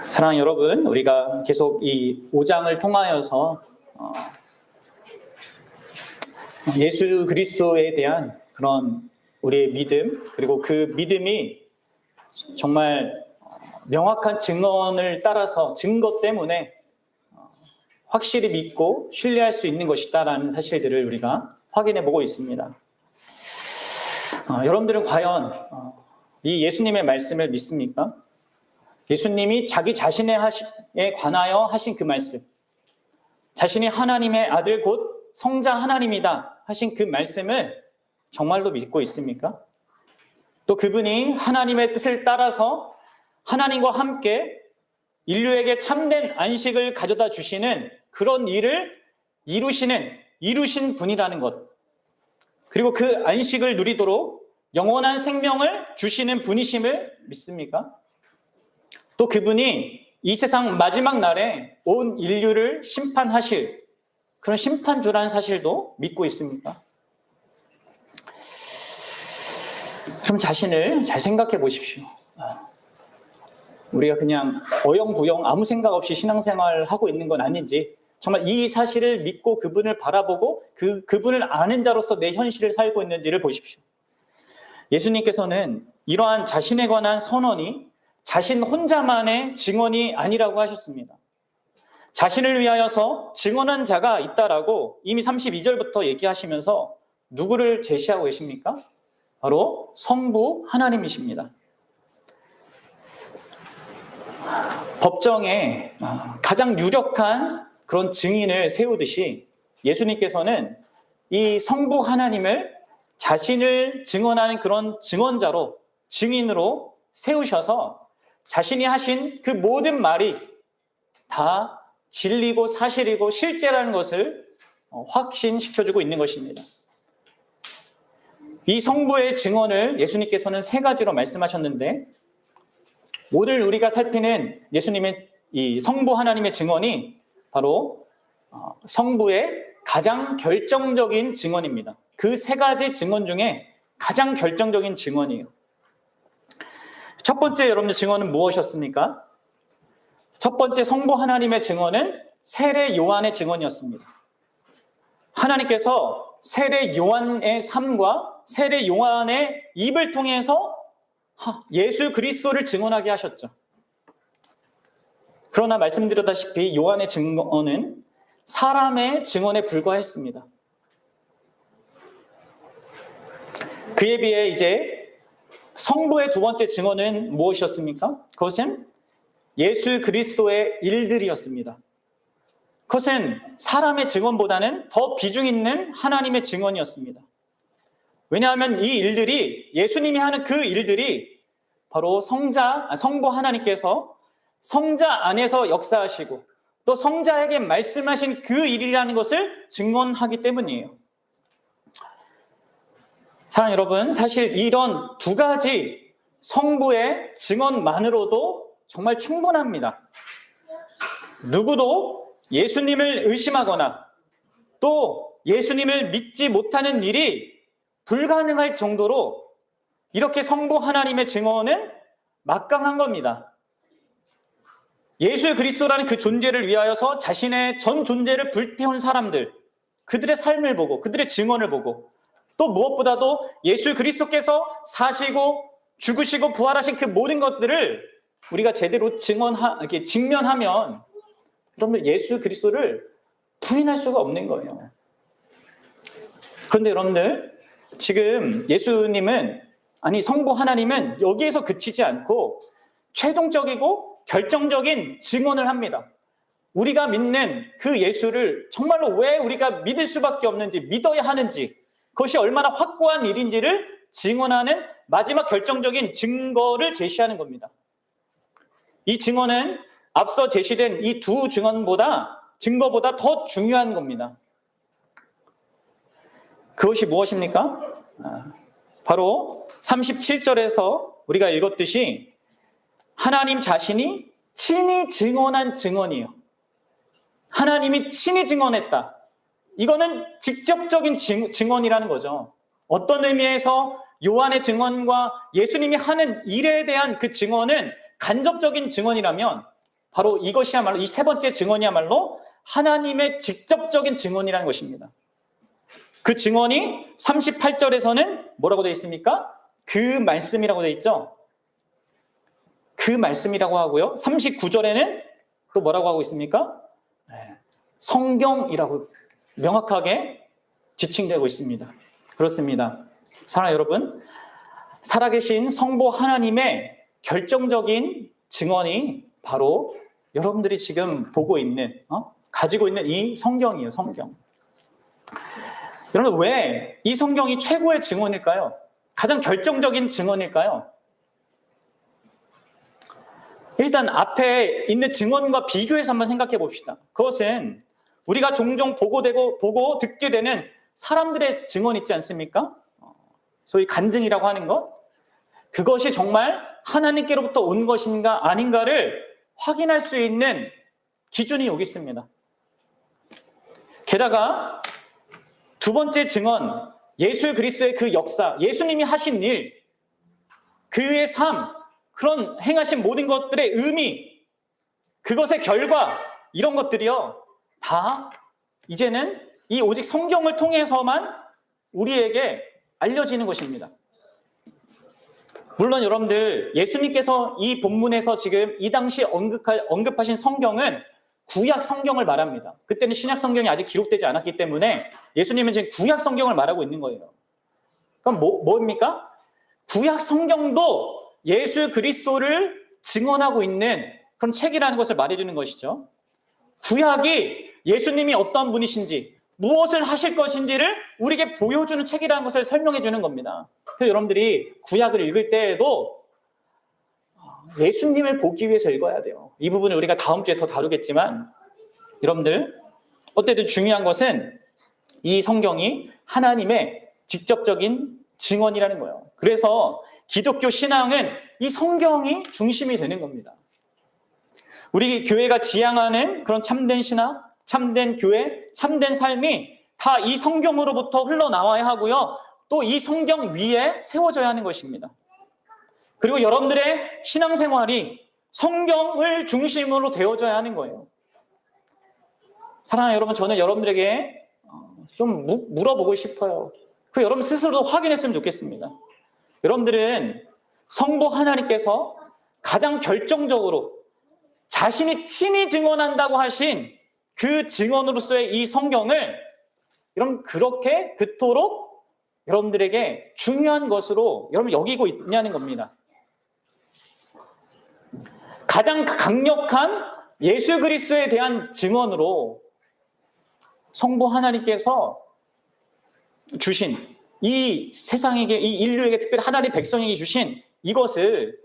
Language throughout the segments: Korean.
사랑하는 여러분, 우리가 계속 이 5장을 통하여서 예수 그리스도에 대한 그런 우리의 믿음, 그리고 그 믿음이 정말 명확한 증언을 따라서 증거 때문에 확실히 믿고 신뢰할 수 있는 것이다라는 사실들을 우리가 확인해 보고 있습니다. 여러분들은 과연 이 예수님의 말씀을 믿습니까? 예수님이 자기 자신에 관하여 하신 그 말씀, 자신이 하나님의 아들 곧 성자 하나님이다 하신 그 말씀을 정말로 믿고 있습니까? 또 그분이 하나님의 뜻을 따라서 하나님과 함께 인류에게 참된 안식을 가져다 주시는 그런 일을 이루신 분이라는 것, 그리고 그 안식을 누리도록 영원한 생명을 주시는 분이심을 믿습니까? 또 그분이 이 세상 마지막 날에 온 인류를 심판하실 그런 심판주라는 사실도 믿고 있습니까? 좀 자신을 잘 생각해 보십시오. 우리가 그냥 어영부영 아무 생각 없이 신앙생활을 하고 있는 건 아닌지, 정말 이 사실을 믿고 그분을 바라보고 그분을 아는 자로서 내 현실을 살고 있는지를 보십시오. 예수님께서는 이러한 자신에 관한 선언이 자신 혼자만의 증언이 아니라고 하셨습니다. 자신을 위하여서 증언한 자가 있다라고 이미 32절부터 얘기하시면서 누구를 제시하고 계십니까? 바로 성부 하나님이십니다. 법정에 가장 유력한 그런 증인을 세우듯이 예수님께서는 이 성부 하나님을 자신을 증언하는 그런 증언자로, 증인으로 세우셔서 자신이 하신 그 모든 말이 다 진리고 사실이고 실제라는 것을 확신시켜주고 있는 것입니다. 이 성부의 증언을 예수님께서는 3가지로 말씀하셨는데, 오늘 우리가 살피는 예수님의 이 성부 하나님의 증언이 바로 성부의 가장 결정적인 증언입니다. 그 3가지 증언 중에 가장 결정적인 증언이에요. 첫 번째 여러분들 증언은 무엇이었습니까? 첫 번째 성부 하나님의 증언은 세례 요한의 증언이었습니다. 하나님께서 세례 요한의 삶과 세례 요한의 입을 통해서 예수 그리스도를 증언하게 하셨죠. 그러나 말씀드렸다시피 요한의 증언은 사람의 증언에 불과했습니다. 그에 비해 이제 성부의 2번째 증언은 무엇이었습니까? 그것은 예수 그리스도의 일들이었습니다. 그것은 사람의 증언보다는 더 비중 있는 하나님의 증언이었습니다. 왜냐하면 이 일들이, 예수님이 하는 그 일들이 바로 성부 하나님께서 성자 안에서 역사하시고 또 성자에게 말씀하신 그 일이라는 것을 증언하기 때문이에요. 사랑하는 여러분, 사실 이런 2가지 성부의 증언만으로도 정말 충분합니다. 누구도 예수님을 의심하거나 또 예수님을 믿지 못하는 일이 불가능할 정도로 이렇게 성부 하나님의 증언은 막강한 겁니다. 예수 그리스도라는 그 존재를 위하여서 자신의 전 존재를 불태운 사람들, 그들의 삶을 보고 그들의 증언을 보고 또 무엇보다도 예수 그리스도께서 사시고 죽으시고 부활하신 그 모든 것들을 우리가 제대로 직면하면 여러분들 예수 그리스도를 부인할 수가 없는 거예요. 그런데 여러분들 지금 예수님은, 아니 성부 하나님은 여기에서 그치지 않고 최종적이고 결정적인 증언을 합니다. 우리가 믿는 그 예수를 정말로 왜 우리가 믿을 수밖에 없는지, 믿어야 하는지, 그것이 얼마나 확고한 일인지를 증언하는 마지막 결정적인 증거를 제시하는 겁니다. 이 증언은 앞서 제시된 이 2 증거보다 더 중요한 겁니다. 그것이 무엇입니까? 바로 37절에서 우리가 읽었듯이 하나님 자신이 친히 증언한 증언이에요. 하나님이 친히 증언했다. 이거는 직접적인 증언이라는 거죠. 어떤 의미에서 요한의 증언과 예수님이 하는 일에 대한 그 증언은 간접적인 증언이라면 바로 이것이야말로 이 세 번째 증언이야말로 하나님의 직접적인 증언이라는 것입니다. 그 증언이 38절에서는 뭐라고 되어 있습니까? 그 말씀이라고 되어 있죠. 그 말씀이라고 하고요. 39절에는 또 뭐라고 하고 있습니까? 성경이라고 명확하게 지칭되고 있습니다. 그렇습니다. 사랑하는 여러분, 살아계신 성부 하나님의 결정적인 증언이 바로 여러분들이 지금 보고 있는, 가지고 있는 이 성경이에요. 성경. 여러분, 왜 이 성경이 최고의 증언일까요? 가장 결정적인 증언일까요? 일단 앞에 있는 증언과 비교해서 한번 생각해 봅시다. 그것은 우리가 종종 보고 듣게 되는 사람들의 증언 있지 않습니까? 소위 간증이라고 하는 것. 그것이 정말 하나님께로부터 온 것인가 아닌가를 확인할 수 있는 기준이 여기 있습니다. 게다가 두 번째 증언, 예수 그리스도의 그 역사, 예수님이 하신 일, 그의 삶, 그런 행하신 모든 것들의 의미, 그것의 결과, 이런 것들이요, 다 이제는 이 오직 성경을 통해서만 우리에게 알려지는 것입니다. 물론 여러분들, 예수님께서 이 본문에서 지금 이 당시 언급하신 성경은 구약 성경을 말합니다. 그때는 신약 성경이 아직 기록되지 않았기 때문에 예수님은 지금 구약 성경을 말하고 있는 거예요. 그럼 뭡니까? 구약 성경도 예수 그리스도를 증언하고 있는 그런 책이라는 것을 말해주는 것이죠. 구약이 예수님이 어떤 분이신지, 무엇을 하실 것인지를 우리에게 보여주는 책이라는 것을 설명해 주는 겁니다. 그래서 여러분들이 구약을 읽을 때에도 예수님을 보기 위해서 읽어야 돼요. 이 부분을 우리가 다음 주에 더 다루겠지만, 여러분들, 어쨌든 중요한 것은 이 성경이 하나님의 직접적인 증언이라는 거예요. 그래서 기독교 신앙은 이 성경이 중심이 되는 겁니다. 우리 교회가 지향하는 그런 참된 신앙, 참된 교회, 참된 삶이 다 이 성경으로부터 흘러나와야 하고요. 또 이 성경 위에 세워져야 하는 것입니다. 그리고 여러분들의 신앙생활이 성경을 중심으로 되어져야 하는 거예요. 사랑하는 여러분, 저는 여러분들에게 좀 물어보고 싶어요. 그 여러분 스스로도 확인했으면 좋겠습니다. 여러분들은 성부 하나님께서 가장 결정적으로 자신이 친히 증언한다고 하신 그 증언으로서의 이 성경을 여러분 그렇게 그토록 여러분들에게 중요한 것으로 여러분 여기고 있냐는 겁니다. 가장 강력한 예수 그리스도에 대한 증언으로 성부 하나님께서 주신 이 세상에게, 이 인류에게, 특별히 하나님 백성에게 주신 이것을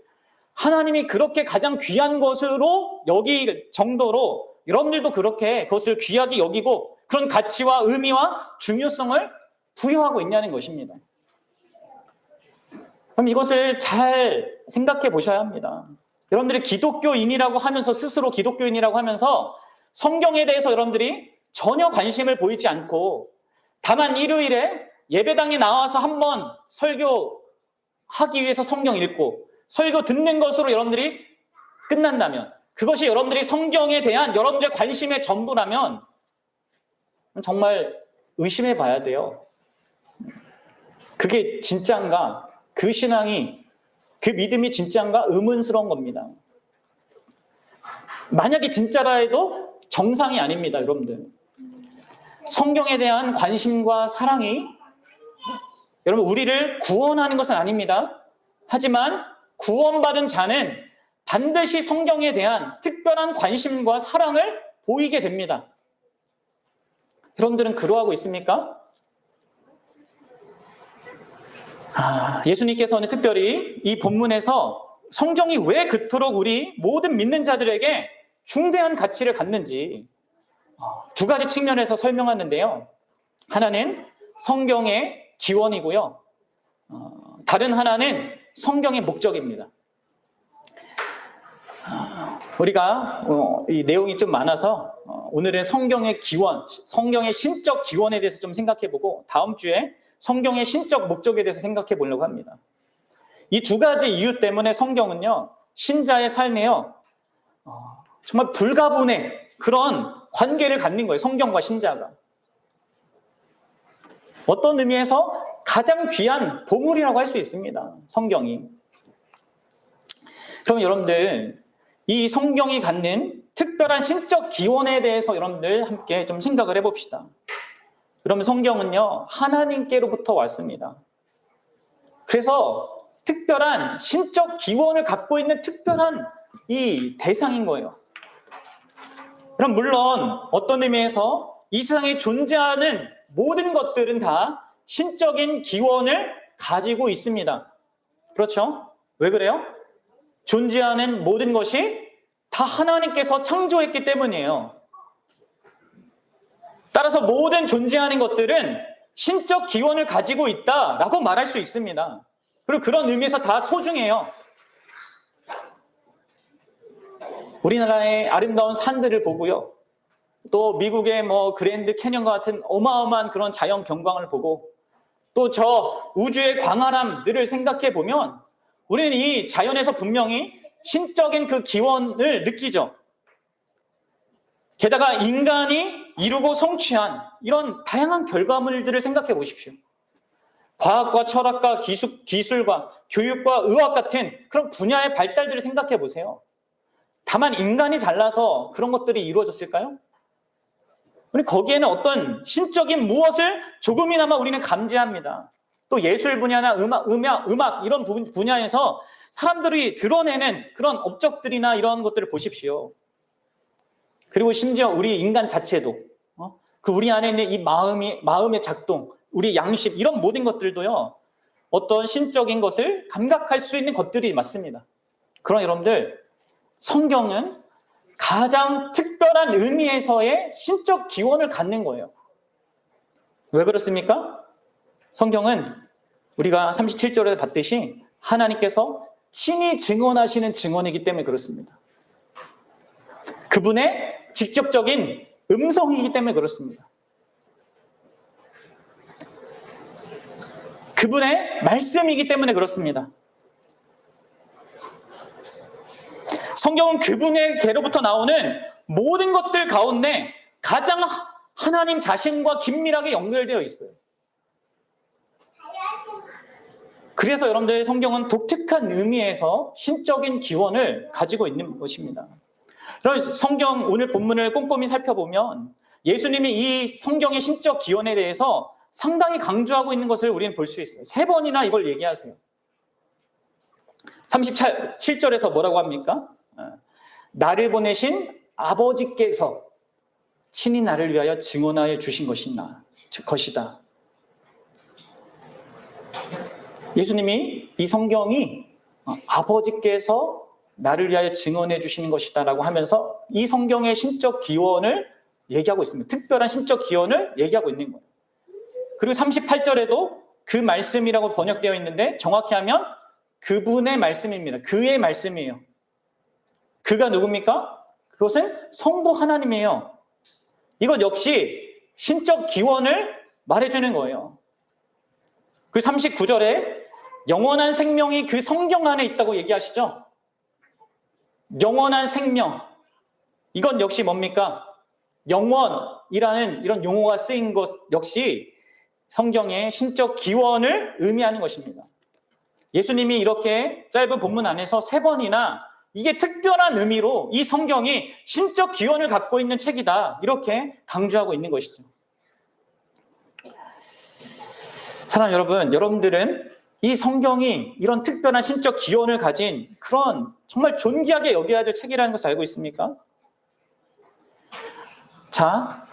하나님이 그렇게 가장 귀한 것으로 여길 정도로 여러분들도 그렇게 그것을 귀하게 여기고 그런 가치와 의미와 중요성을 부여하고 있냐는 것입니다. 그럼 이것을 잘 생각해 보셔야 합니다. 여러분들이 기독교인이라고 하면서, 스스로 기독교인이라고 하면서 성경에 대해서 여러분들이 전혀 관심을 보이지 않고 다만 일요일에 예배당에 나와서 한번 설교하기 위해서 성경 읽고 설교 듣는 것으로 여러분들이 끝난다면, 그것이 여러분들이 성경에 대한 여러분들의 관심의 전부라면 정말 의심해 봐야 돼요. 그게 진짜인가? 그 신앙이, 그 믿음이 진짜인가? 의문스러운 겁니다. 만약에 진짜라 해도 정상이 아닙니다, 여러분들. 성경에 대한 관심과 사랑이 여러분 우리를 구원하는 것은 아닙니다. 하지만 구원받은 자는 반드시 성경에 대한 특별한 관심과 사랑을 보이게 됩니다. 여러분들은 그러하고 있습니까? 예수님께서는 특별히 이 본문에서 성경이 왜 그토록 우리 모든 믿는 자들에게 중대한 가치를 갖는지 두 가지 측면에서 설명하는데요. 하나는 성경의 기원이고요. 다른 하나는 성경의 목적입니다. 우리가 이 내용이 좀 많아서 오늘은 성경의 기원, 성경의 신적 기원에 대해서 좀 생각해보고 다음 주에 성경의 신적 목적에 대해서 생각해 보려고 합니다. 이 두 가지 이유 때문에 성경은요, 신자의 삶에요. 정말 불가분의 그런 관계를 갖는 거예요. 성경과 신자가. 어떤 의미에서 가장 귀한 보물이라고 할 수 있습니다. 성경이. 그럼 여러분들 이 성경이 갖는 특별한 신적 기원에 대해서 여러분들 함께 좀 생각을 해봅시다. 그러면 성경은요, 하나님께로부터 왔습니다. 그래서 특별한 신적 기원을 갖고 있는 특별한 이 대상인 거예요. 그럼 물론 어떤 의미에서 이 세상에 존재하는 모든 것들은 다 신적인 기원을 가지고 있습니다. 그렇죠? 왜 그래요? 존재하는 모든 것이 다 하나님께서 창조했기 때문이에요. 따라서 모든 존재하는 것들은 신적 기원을 가지고 있다라고 말할 수 있습니다. 그리고 그런 의미에서 다 소중해요. 우리나라의 아름다운 산들을 보고요. 또 미국의 그랜드 캐년과 같은 어마어마한 그런 자연 경관을 보고 또 저 우주의 광활함들을 생각해 보면 우리는 이 자연에서 분명히 신적인 그 기원을 느끼죠. 게다가 인간이 이루고 성취한 이런 다양한 결과물들을 생각해 보십시오. 과학과 철학과 기술과 교육과 의학 같은 그런 분야의 발달들을 생각해 보세요. 다만 인간이 잘나서 그런 것들이 이루어졌을까요? 우리 거기에는 어떤 신적인 무엇을 조금이나마 우리는 감지합니다. 또 예술 분야나 음악 이런 분야에서 사람들이 드러내는 그런 업적들이나 이런 것들을 보십시오. 그리고 심지어 우리 인간 자체도 그 우리 안에 있는 이 마음의 작동, 우리 양식 이런 모든 것들도요. 어떤 신적인 것을 감각할 수 있는 것들이 맞습니다. 그러나 여러분들 성경은 가장 특별한 의미에서의 신적 기원을 갖는 거예요. 왜 그렇습니까? 성경은 우리가 37절에 봤듯이 하나님께서 친히 증언하시는 증언이기 때문에 그렇습니다. 그분의 직접적인 음성이기 때문에 그렇습니다. 그분의 말씀이기 때문에 그렇습니다. 성경은 그분의 개로부터 나오는 모든 것들 가운데 가장 하나님 자신과 긴밀하게 연결되어 있어요. 그래서 여러분들 성경은 독특한 의미에서 신적인 기원을 가지고 있는 것입니다. 그래서 성경 오늘 본문을 꼼꼼히 살펴보면 예수님이 이 성경의 신적 기원에 대해서 상당히 강조하고 있는 것을 우리는 볼 수 있어요. 3번이나 이걸 얘기하세요. 37절에서 뭐라고 합니까? 나를 보내신 아버지께서 친히 나를 위하여 증언하여 주신 것이다. 예수님이 이 성경이 아버지께서 나를 위하여 증언해 주시는 것이다 라고 하면서 이 성경의 신적 기원을 얘기하고 있습니다. 특별한 신적 기원을 얘기하고 있는 거예요. 그리고 38절에도 그 말씀이라고 번역되어 있는데 정확히 하면 그분의 말씀입니다. 그의 말씀이에요. 그가 누굽니까? 그것은 성부 하나님이에요. 이것 역시 신적 기원을 말해주는 거예요. 그 39절에 영원한 생명이 그 성경 안에 있다고 얘기하시죠? 영원한 생명. 이건 역시 뭡니까? 영원이라는 이런 용어가 쓰인 것 역시 성경의 신적 기원을 의미하는 것입니다. 예수님이 이렇게 짧은 본문 안에서 3번이나 이게 특별한 의미로 이 성경이 신적 기원을 갖고 있는 책이다 이렇게 강조하고 있는 것이죠. 사랑하는 여러분, 여러분들은 이 성경이 이런 특별한 신적 기원을 가진 그런 정말 존귀하게 여겨야 될 책이라는 것을 알고 있습니까? 자,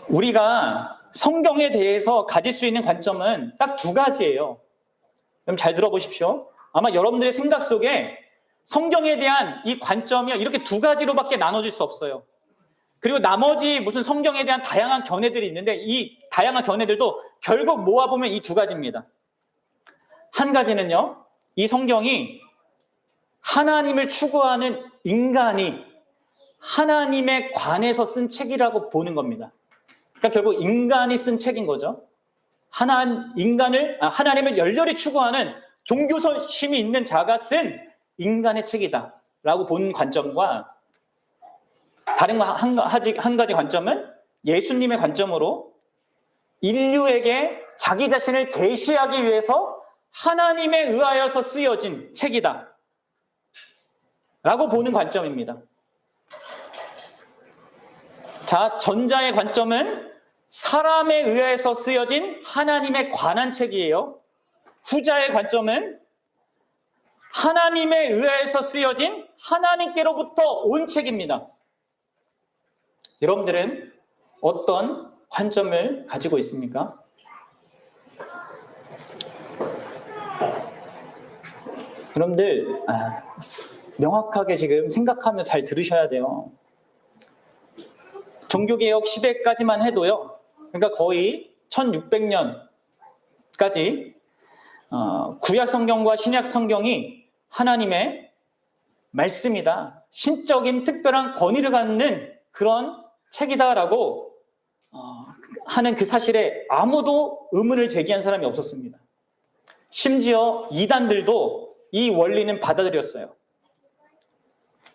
우리가 성경에 대해서 가질 수 있는 관점은 딱 2가지예요. 그럼 잘 들어보십시오. 아마 여러분들의 생각 속에 성경에 대한 이 관점이 이렇게 2가지로밖에 나눠질 수 없어요. 그리고 나머지 무슨 성경에 대한 다양한 견해들이 있는데 이 다양한 견해들도 결국 모아보면 이 2가지입니다. 한 가지는요, 이 성경이 하나님을 추구하는 인간이 하나님에 관해서 쓴 책이라고 보는 겁니다. 그러니까 결국 인간이 쓴 책인 거죠. 하나님을 열렬히 추구하는 종교심이 있는 자가 쓴 인간의 책이다. 라고 본 관점과 다른 한 가지 관점은 예수님의 관점으로 인류에게 자기 자신을 계시하기 위해서 하나님에 의하여서 쓰여진 책이다 라고 보는 관점입니다. 자, 전자의 관점은 사람에 의해서 쓰여진 하나님에 관한 책이에요. 후자의 관점은 하나님에 의해서 쓰여진 하나님께로부터 온 책입니다. 여러분들은 어떤 관점을 가지고 있습니까? 여러분들 명확하게 지금 생각하며 잘 들으셔야 돼요. 종교개혁 시대까지만 해도요. 그러니까 거의 1600년까지 구약 성경과 신약 성경이 하나님의 말씀이다. 신적인 특별한 권위를 갖는 그런 책이다라고 하는 그 사실에 아무도 의문을 제기한 사람이 없었습니다. 심지어 이단들도 이 원리는 받아들였어요.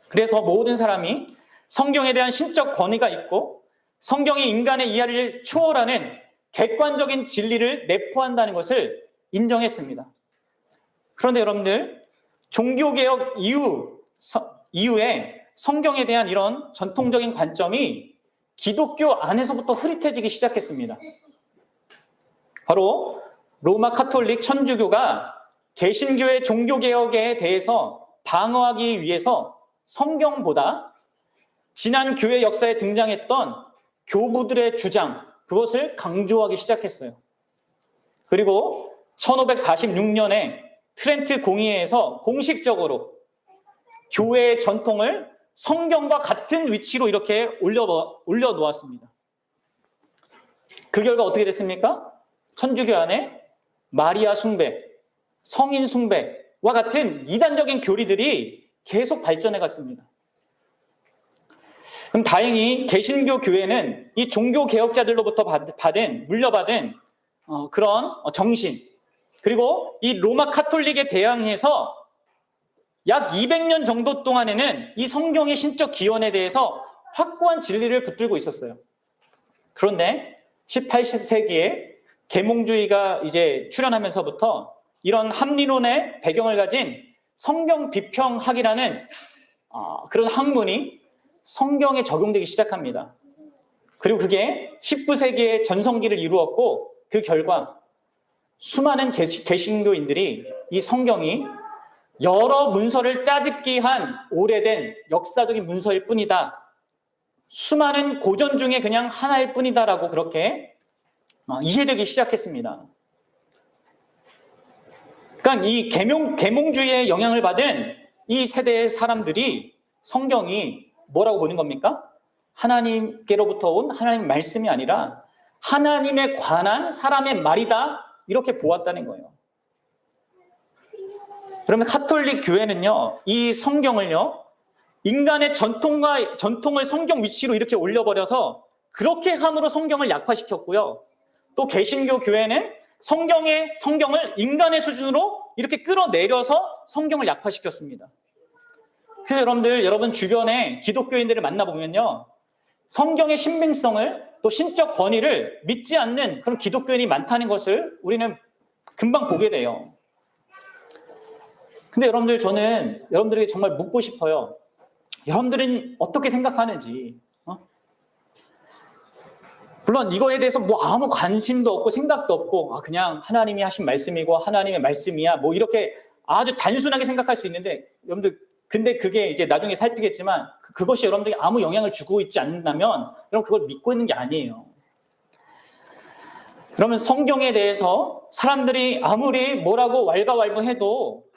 그래서 모든 사람이 성경에 대한 신적 권위가 있고 성경이 인간의 이해를 초월하는 객관적인 진리를 내포한다는 것을 인정했습니다. 그런데 여러분들, 종교개혁 이후에 성경에 대한 이런 전통적인 관점이 기독교 안에서부터 흐릿해지기 시작했습니다. 바로 로마 카톨릭 천주교가 개신교의 종교개혁에 대해서 방어하기 위해서 성경보다 지난 교회 역사에 등장했던 교부들의 주장, 그것을 강조하기 시작했어요. 그리고 1546년에 트렌트 공의회에서 공식적으로 교회의 전통을 성경과 같은 위치로 이렇게 올려놓았습니다. 그 결과 어떻게 됐습니까? 천주교 안에 마리아 숭배, 성인 숭배와 같은 이단적인 교리들이 계속 발전해 갔습니다. 그럼 다행히 개신교 교회는 이 종교 개혁자들로부터 물려받은 그런 정신, 그리고 이 로마 카톨릭에 대항해서 약 200년 정도 동안에는 이 성경의 신적 기원에 대해서 확고한 진리를 붙들고 있었어요. 그런데 18세기에 계몽주의가 이제 출현하면서부터 이런 합리론의 배경을 가진 성경 비평학이라는 그런 학문이 성경에 적용되기 시작합니다. 그리고 그게 19세기에 전성기를 이루었고 그 결과 수많은 개신교인들이 이 성경이 여러 문서를 짜집기한 오래된 역사적인 문서일 뿐이다. 수많은 고전 중에 그냥 하나일 뿐이다라고 그렇게 이해되기 시작했습니다. 그러니까 이 계몽주의의 영향을 받은 이 세대의 사람들이 성경이 뭐라고 보는 겁니까? 하나님께로부터 온 하나님의 말씀이 아니라 하나님에 관한 사람의 말이다. 이렇게 보았다는 거예요. 그러면 카톨릭 교회는요, 이 성경을요, 인간의 전통을 성경 위치로 이렇게 올려버려서 그렇게 함으로 성경을 약화시켰고요. 또 개신교 교회는 성경을 인간의 수준으로 이렇게 끌어내려서 성경을 약화시켰습니다. 그래서 여러분 주변에 기독교인들을 만나보면요, 성경의 신빙성을 또 신적 권위를 믿지 않는 그런 기독교인이 많다는 것을 우리는 금방 보게 돼요. 근데 저는 여러분들에게 정말 묻고 싶어요. 여러분들은 어떻게 생각하는지. 물론 이거에 대해서 아무 관심도 없고 생각도 없고 그냥 하나님이 하신 말씀이고 하나님의 말씀이야 이렇게 아주 단순하게 생각할 수 있는데 여러분들, 근데 그게 이제 나중에 살피겠지만 그것이 여러분들에게 아무 영향을 주고 있지 않는다면 여러분 그걸 믿고 있는 게 아니에요. 그러면 성경에 대해서 사람들이 아무리 뭐라고 왈가왈부해도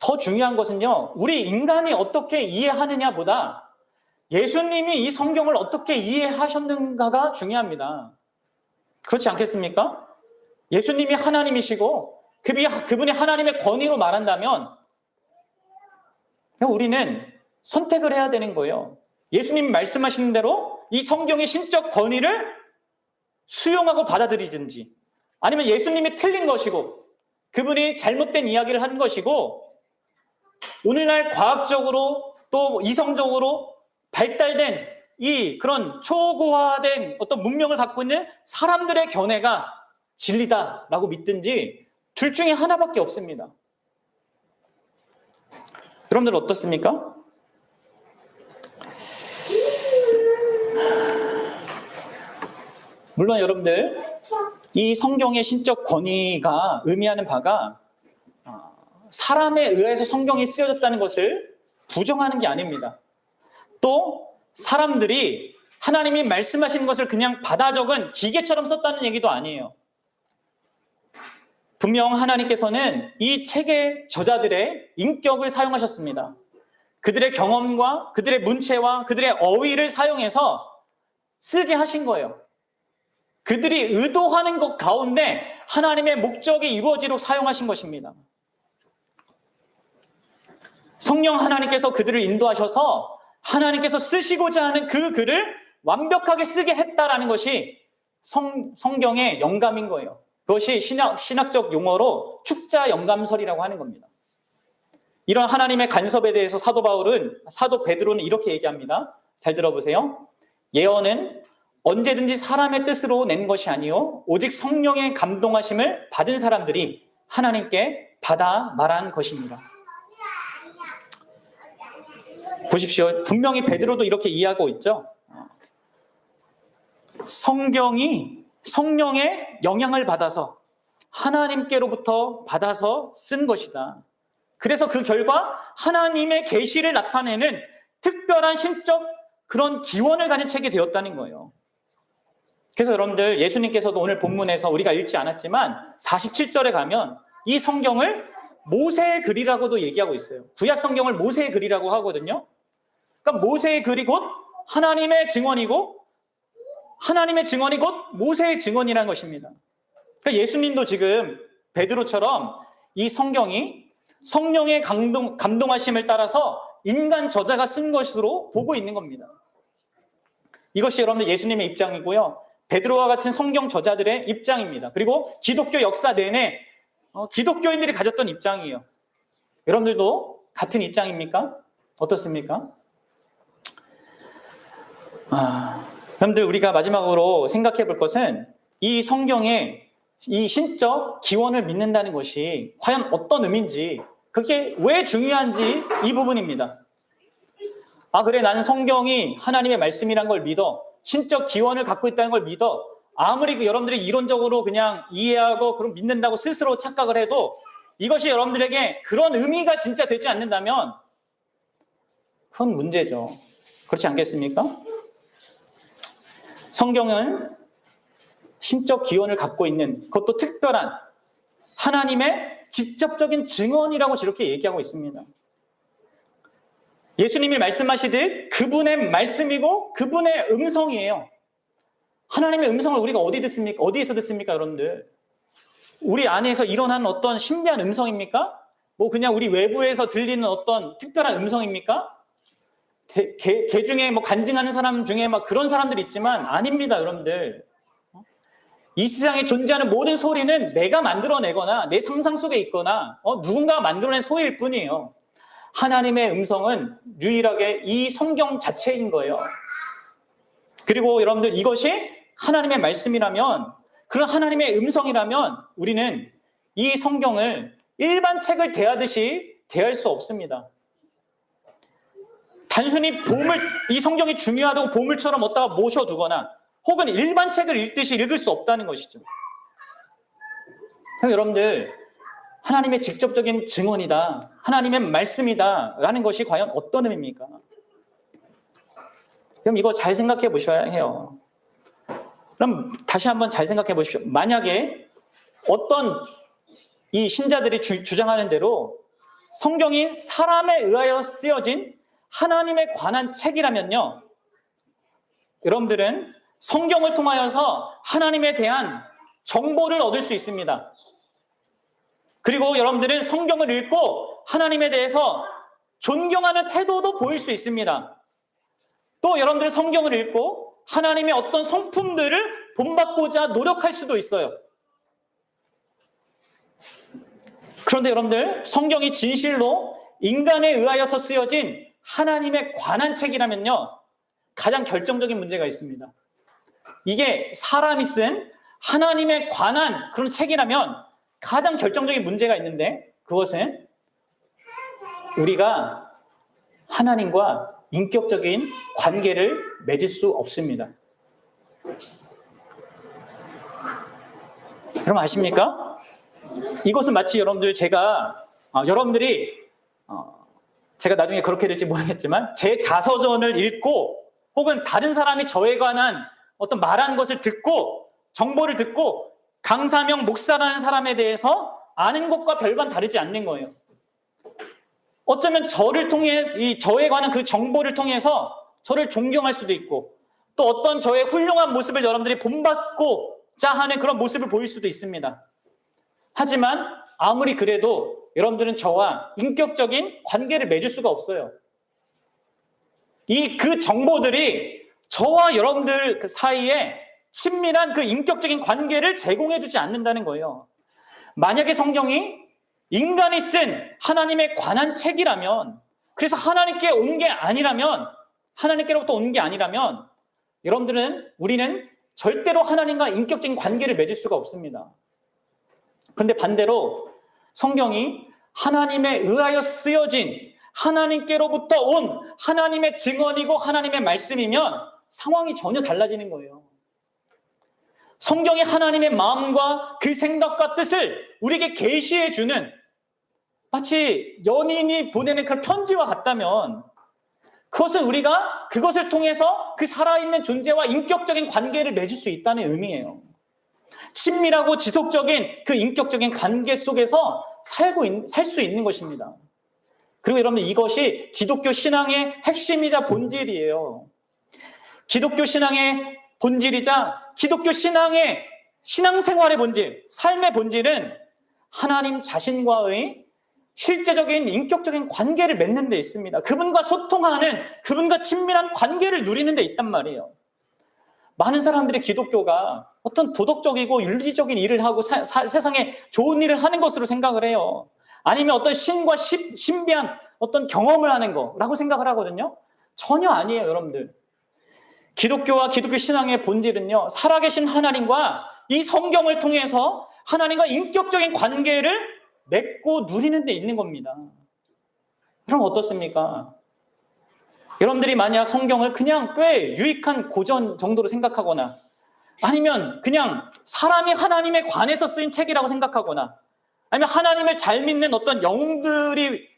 더 중요한 것은요, 우리 인간이 어떻게 이해하느냐보다 예수님이 이 성경을 어떻게 이해하셨는가가 중요합니다. 그렇지 않겠습니까? 예수님이 하나님이시고 그분이 하나님의 권위로 말한다면 우리는 선택을 해야 되는 거예요. 예수님이 말씀하시는 대로 이 성경의 신적 권위를 수용하고 받아들이든지, 아니면 예수님이 틀린 것이고 그분이 잘못된 이야기를 한 것이고 오늘날 과학적으로 또 이성적으로 발달된 그런 초고화된 어떤 문명을 갖고 있는 사람들의 견해가 진리다라고 믿든지 둘 중에 하나밖에 없습니다. 여러분들 어떻습니까? 물론 여러분들 이 성경의 신적 권위가 의미하는 바가 사람에 의해서 성경이 쓰여졌다는 것을 부정하는 게 아닙니다. 또 사람들이 하나님이 말씀하시는 것을 그냥 받아 적은 기계처럼 썼다는 얘기도 아니에요. 분명 하나님께서는 이 책의 저자들의 인격을 사용하셨습니다. 그들의 경험과 그들의 문체와 그들의 어휘를 사용해서 쓰게 하신 거예요. 그들이 의도하는 것 가운데 하나님의 목적이 이루어지도록 사용하신 것입니다. 성령 하나님께서 그들을 인도하셔서 하나님께서 쓰시고자 하는 그 글을 완벽하게 쓰게 했다라는 것이 성경의 영감인 거예요. 그것이 신학적 용어로 축자 영감설이라고 하는 겁니다. 이런 하나님의 간섭에 대해서 사도 베드로는 이렇게 얘기합니다. 잘 들어보세요. 예언은 언제든지 사람의 뜻으로 낸 것이 아니요 오직 성령의 감동하심을 받은 사람들이 하나님께 받아 말한 것입니다. 보십시오. 분명히 베드로도 이렇게 이해하고 있죠. 성경이 성령의 영향을 받아서 하나님께로부터 받아서 쓴 것이다. 그래서 그 결과 하나님의 계시를 나타내는 특별한 신적 그런 기원을 가진 책이 되었다는 거예요. 그래서 여러분들 예수님께서도 오늘 본문에서 우리가 읽지 않았지만 47절에 가면 이 성경을 모세의 글이라고도 얘기하고 있어요. 구약 성경을 모세의 글이라고 하거든요. 그러니까 모세의 글이 곧 하나님의 증언이고 하나님의 증언이 곧 모세의 증언이라는 것입니다. 그러니까 예수님도 지금 베드로처럼 이 성경이 성령의 감동하심을 따라서 인간 저자가 쓴 것으로 보고 있는 겁니다. 이것이 여러분들 예수님의 입장이고요. 베드로와 같은 성경 저자들의 입장입니다. 그리고 기독교 역사 내내 기독교인들이 가졌던 입장이에요. 여러분들도 같은 입장입니까? 어떻습니까? 여러분들 우리가 마지막으로 생각해 볼 것은 이 성경의 이 신적 기원을 믿는다는 것이 과연 어떤 의미인지 그게 왜 중요한지 이 부분입니다. 그래 나는 성경이 하나님의 말씀이란 걸 믿어. 신적 기원을 갖고 있다는 걸 믿어. 아무리 여러분들이 이론적으로 그냥 이해하고 그럼 믿는다고 스스로 착각을 해도 이것이 여러분들에게 그런 의미가 진짜 되지 않는다면 그건 문제죠. 그렇지 않겠습니까? 성경은 신적 기원을 갖고 있는 그것도 특별한 하나님의 직접적인 증언이라고 저렇게 얘기하고 있습니다. 예수님이 말씀하시듯 그분의 말씀이고 그분의 음성이에요. 하나님의 음성을 우리가 어디에서 듣습니까, 여러분들? 우리 안에서 일어나는 어떤 신비한 음성입니까? 그냥 우리 외부에서 들리는 어떤 특별한 음성입니까? 개 중에 간증하는 사람 중에 그런 사람들이 있지만 아닙니다, 여러분들. 이 세상에 존재하는 모든 소리는 내가 만들어내거나 내 상상 속에 있거나 누군가가 만들어낸 소리일 뿐이에요. 하나님의 음성은 유일하게 이 성경 자체인 거예요. 그리고 여러분들 이것이 하나님의 말씀이라면 그런 하나님의 음성이라면 우리는 이 성경을 일반 책을 대하듯이 대할 수 없습니다. 단순히 이 성경이 중요하다고 보물처럼 어디다가 모셔두거나 혹은 일반 책을 읽듯이 읽을 수 없다는 것이죠. 그럼 여러분들 하나님의 직접적인 증언이다, 하나님의 말씀이다 라는 것이 과연 어떤 의미입니까? 그럼 이거 잘 생각해 보셔야 해요. 그럼 다시 한번 잘 생각해 보십시오. 만약에 어떤 이 신자들이 주장하는 대로 성경이 사람에 의하여 쓰여진 하나님에 관한 책이라면요, 여러분들은 성경을 통하여서 하나님에 대한 정보를 얻을 수 있습니다. 그리고 여러분들은 성경을 읽고 하나님에 대해서 존경하는 태도도 보일 수 있습니다. 또 여러분들은 성경을 읽고 하나님의 어떤 성품들을 본받고자 노력할 수도 있어요. 그런데 여러분들 성경이 진실로 인간에 의하여서 쓰여진 하나님에 관한 책이라면요, 가장 결정적인 문제가 있습니다. 이게 사람이 쓴 하나님에 관한 그런 책이라면 가장 결정적인 문제가 있는데, 그것은 우리가 하나님과 인격적인 관계를 맺을 수 없습니다. 여러분 아십니까? 이것은 마치 여러분들이 제가 나중에 그렇게 될지 모르겠지만 제 자서전을 읽고 혹은 다른 사람이 저에 관한 어떤 말한 것을 듣고 정보를 듣고 강사명 목사라는 사람에 대해서 아는 것과 별반 다르지 않는 거예요. 어쩌면 저를 통해 저에 관한 그 정보를 통해서 저를 존경할 수도 있고, 또 어떤 저의 훌륭한 모습을 여러분들이 본받고자 하는 그런 모습을 보일 수도 있습니다. 하지만 아무리 그래도 여러분들은 저와 인격적인 관계를 맺을 수가 없어요. 그 정보들이 저와 여러분들 사이에 친밀한 그 인격적인 관계를 제공해 주지 않는다는 거예요. 만약에 성경이 인간이 쓴 하나님에 관한 책이라면, 그래서 하나님께로부터 온 게 아니라면 우리는 절대로 하나님과 인격적인 관계를 맺을 수가 없습니다. 그런데 반대로 성경이 하나님에 의하여 쓰여진 하나님께로부터 온 하나님의 증언이고 하나님의 말씀이면 상황이 전혀 달라지는 거예요. 성경이 하나님의 마음과 그 생각과 뜻을 우리에게 계시해 주는, 마치 연인이 보내는 그런 편지와 같다면, 우리가 그것을 통해서 그 살아있는 존재와 인격적인 관계를 맺을 수 있다는 의미예요. 친밀하고 지속적인 그 인격적인 관계 속에서 살 수 있는 것입니다. 그리고 여러분, 이것이 기독교 신앙의 핵심이자 본질이에요. 기독교 신앙의 본질이자 기독교 신앙의 신앙생활의 본질, 삶의 본질은 하나님 자신과의 실제적인 인격적인 관계를 맺는 데 있습니다. 그분과 소통하는, 그분과 친밀한 관계를 누리는 데 있단 말이에요. 많은 사람들이 기독교가 어떤 도덕적이고 윤리적인 일을 하고 세상에 좋은 일을 하는 것으로 생각을 해요. 아니면 어떤 신과 신비한 어떤 경험을 하는 거라고 생각을 하거든요. 전혀 아니에요, 여러분들. 기독교와 기독교 신앙의 본질은요, 살아계신 하나님과 이 성경을 통해서 하나님과 인격적인 관계를 맺고 누리는 데 있는 겁니다. 그럼 어떻습니까? 여러분들이 만약 성경을 그냥 꽤 유익한 고전 정도로 생각하거나, 아니면 그냥 사람이 하나님에 관해서 쓰인 책이라고 생각하거나, 아니면 하나님을 잘 믿는 어떤 영웅들이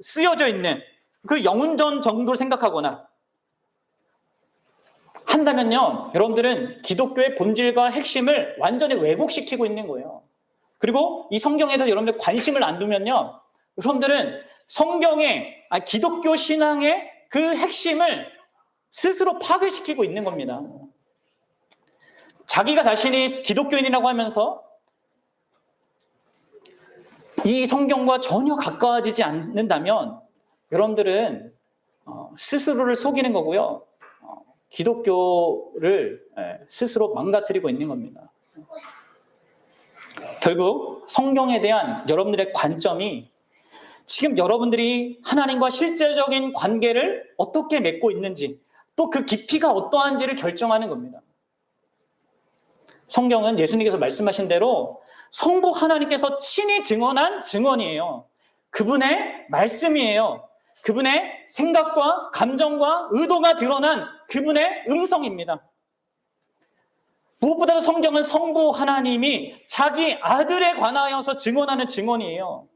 쓰여져 있는 그 영웅전 정도로 생각하거나 한다면요, 여러분들은 기독교의 본질과 핵심을 완전히 왜곡시키고 있는 거예요. 그리고 이 성경에 대해서 여러분들 관심을 안 두면요, 여러분들은 기독교 신앙의 그 핵심을 스스로 파괴시키고 있는 겁니다. 자기가 자신이 기독교인이라고 하면서 이 성경과 전혀 가까워지지 않는다면 여러분들은 스스로를 속이는 거고요, 기독교를 스스로 망가뜨리고 있는 겁니다. 결국 성경에 대한 여러분들의 관점이 지금 여러분들이 하나님과 실제적인 관계를 어떻게 맺고 있는지, 또 그 깊이가 어떠한지를 결정하는 겁니다. 성경은 예수님께서 말씀하신 대로 성부 하나님께서 친히 증언한 증언이에요. 그분의 말씀이에요. 그분의 생각과 감정과 의도가 드러난 그분의 음성입니다. 무엇보다도 성경은 성부 하나님이 자기 아들에 관하여서 증언하는 증언이에요.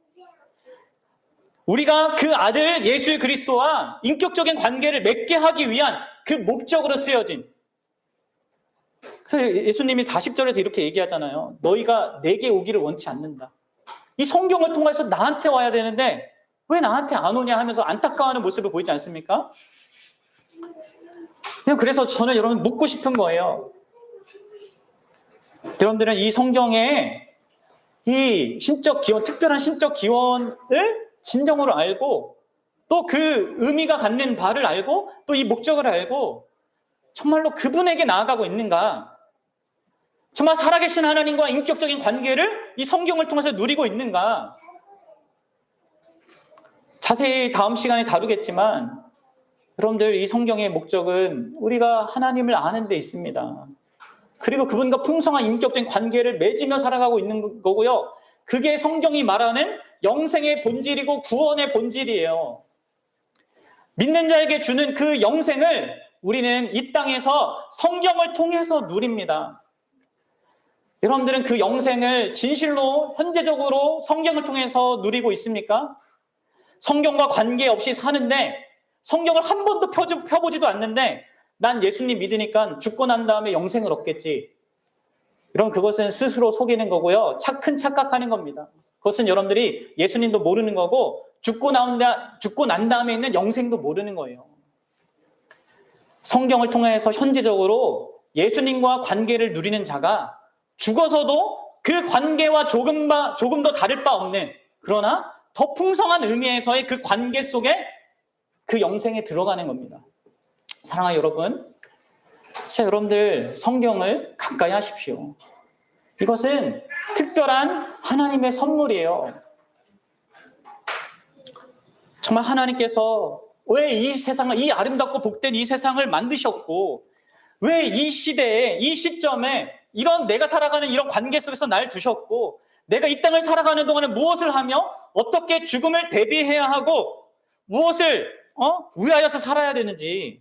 우리가 그 아들 예수 그리스도와 인격적인 관계를 맺게 하기 위한 그 목적으로 쓰여진, 그래서 예수님이 40절에서 이렇게 얘기하잖아요. 너희가 내게 오기를 원치 않는다. 이 성경을 통해서 나한테 와야 되는데 왜 나한테 안 오냐 하면서 안타까워하는 모습을 보이지 않습니까? 그래서 저는 여러분 묻고 싶은 거예요. 여러분들은 이 성경에 이 신적 기원, 특별한 신적 기원을 진정으로 알고, 또 그 의미가 갖는 바를 알고, 또 이 목적을 알고 정말로 그분에게 나아가고 있는가? 정말 살아계신 하나님과 인격적인 관계를 이 성경을 통해서 누리고 있는가? 자세히 다음 시간에 다루겠지만 여러분들 이 성경의 목적은 우리가 하나님을 아는 데 있습니다. 그리고 그분과 풍성한 인격적인 관계를 맺으며 살아가고 있는 거고요. 그게 성경이 말하는 영생의 본질이고 구원의 본질이에요. 믿는 자에게 주는 그 영생을 우리는 이 땅에서 성경을 통해서 누립니다. 여러분들은 그 영생을 진실로 현재적으로 성경을 통해서 누리고 있습니까? 성경과 관계없이 사는데 성경을 한 번도 펴보지도 않는데 난 예수님 믿으니까 죽고 난 다음에 영생을 얻겠지. 여러분 그것은 스스로 속이는 거고요. 큰 착각하는 겁니다. 그것은 여러분들이 예수님도 모르는 거고 죽고 난 다음에 있는 영생도 모르는 거예요. 성경을 통해서 현재적으로 예수님과 관계를 누리는 자가 죽어서도 그 관계와 조금 더 다를 바 없는 그러나 더 풍성한 의미에서의 그 관계 속에 그 영생에 들어가는 겁니다. 사랑하는 여러분, 진짜 여러분들 성경을 가까이 하십시오. 이것은 특별한 하나님의 선물이에요. 정말 하나님께서 왜 이 세상을, 이 아름답고 복된 이 세상을 만드셨고 왜 이 시대에, 이 시점에 이런 내가 살아가는 이런 관계 속에서 날 두셨고 내가 이 땅을 살아가는 동안에 무엇을 하며 어떻게 죽음을 대비해야 하고 무엇을 위하여서 살아야 되는지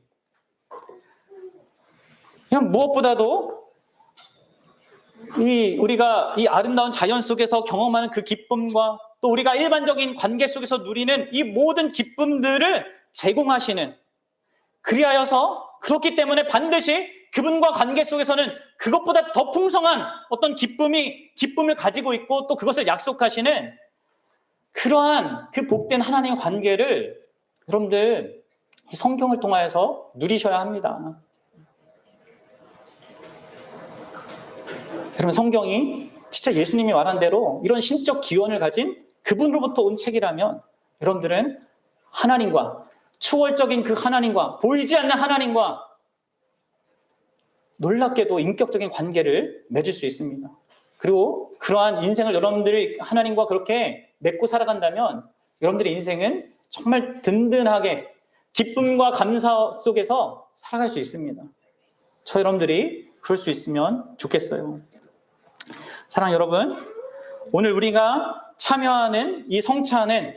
그냥 무엇보다도 우리가 이 아름다운 자연 속에서 경험하는 그 기쁨과 또 우리가 일반적인 관계 속에서 누리는 이 모든 기쁨들을 제공하시는 그렇기 때문에 반드시 그분과 관계 속에서는 그것보다 더 풍성한 어떤 기쁨을 가지고 있고 또 그것을 약속하시는 그러한 그 복된 하나님의 관계를 여러분들 성경을 통하여서 누리셔야 합니다. 여러분 성경이 진짜 예수님이 말한 대로 이런 신적 기원을 가진 그분으로부터 온 책이라면 여러분들은 하나님과 초월적인 그 하나님과 보이지 않는 하나님과 놀랍게도 인격적인 관계를 맺을 수 있습니다. 그리고 그러한 인생을 여러분들이 하나님과 그렇게 맺고 살아간다면 여러분들의 인생은 정말 든든하게 기쁨과 감사 속에서 살아갈 수 있습니다. 저 여러분들이 그럴 수 있으면 좋겠어요. 사랑하는 여러분, 오늘 우리가 참여하는 이 성찬은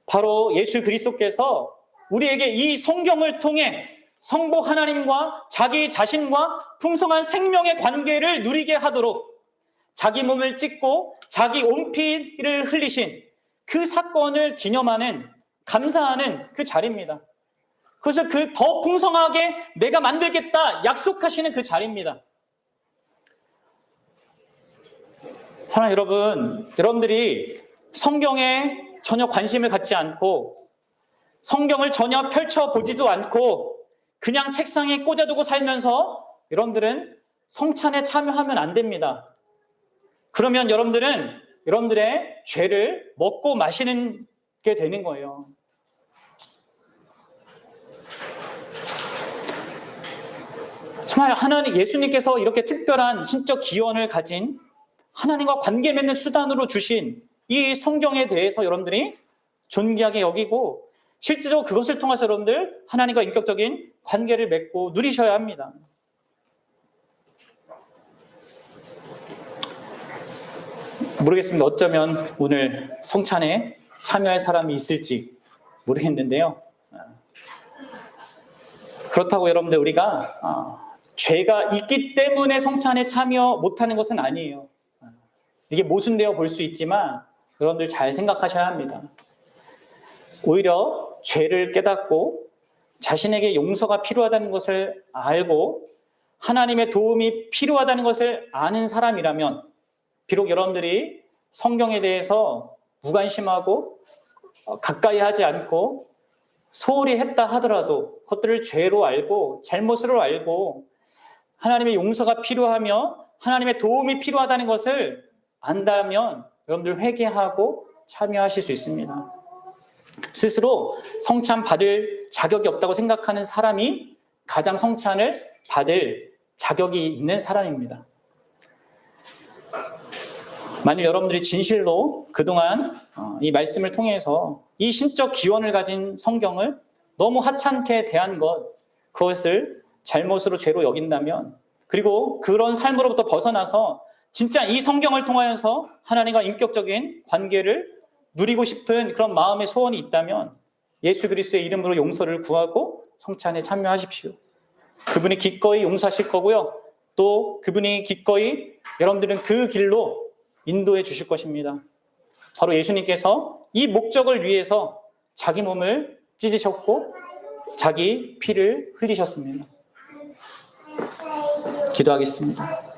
바로 예수 그리스도께서 우리에게 이 성경을 통해 성부 하나님과 자기 자신과 풍성한 생명의 관계를 누리게 하도록 자기 몸을 찢고 자기 온피를 흘리신 그 사건을 기념하는 감사하는 그 자리입니다. 그래서 그 더 풍성하게 내가 만들겠다 약속하시는 그 자리입니다. 사랑하는 여러분, 여러분들이 성경에 전혀 관심을 갖지 않고 성경을 전혀 펼쳐보지도 않고 그냥 책상에 꽂아두고 살면서 여러분들은 성찬에 참여하면 안 됩니다. 그러면 여러분들은 여러분들의 죄를 먹고 마시는 게 되는 거예요. 정말 예수님께서 이렇게 특별한 신적 기원을 가진 하나님과 관계 맺는 수단으로 주신 이 성경에 대해서 여러분들이 존귀하게 여기고 실제로 그것을 통해서 여러분들 하나님과 인격적인 관계를 맺고 누리셔야 합니다. 모르겠습니다. 어쩌면 오늘 성찬에 참여할 사람이 있을지 모르겠는데요. 그렇다고 여러분들 우리가 죄가 있기 때문에 성찬에 참여 못하는 것은 아니에요. 이게 모순되어 볼 수 있지만 여러분들 잘 생각하셔야 합니다. 오히려 죄를 깨닫고 자신에게 용서가 필요하다는 것을 알고 하나님의 도움이 필요하다는 것을 아는 사람이라면 비록 여러분들이 성경에 대해서 무관심하고 가까이 하지 않고 소홀히 했다 하더라도 그것들을 죄로 알고 잘못으로 알고 하나님의 용서가 필요하며 하나님의 도움이 필요하다는 것을 안다면 여러분들 회개하고 참여하실 수 있습니다. 스스로 성찬 받을 자격이 없다고 생각하는 사람이 가장 성찬을 받을 자격이 있는 사람입니다. 만일 여러분들이 진실로 그동안 이 말씀을 통해서 이 신적 기원을 가진 성경을 너무 하찮게 대한 그것을 잘못으로 죄로 여긴다면, 그리고 그런 삶으로부터 벗어나서 진짜 이 성경을 통하여서 하나님과 인격적인 관계를 누리고 싶은 그런 마음의 소원이 있다면 예수 그리스도의 이름으로 용서를 구하고 성찬에 참여하십시오. 그분이 기꺼이 용서하실 거고요. 또 그분이 기꺼이 여러분들은 그 길로 인도해 주실 것입니다. 바로 예수님께서 이 목적을 위해서 자기 몸을 찢으셨고 자기 피를 흘리셨습니다. 기도하겠습니다.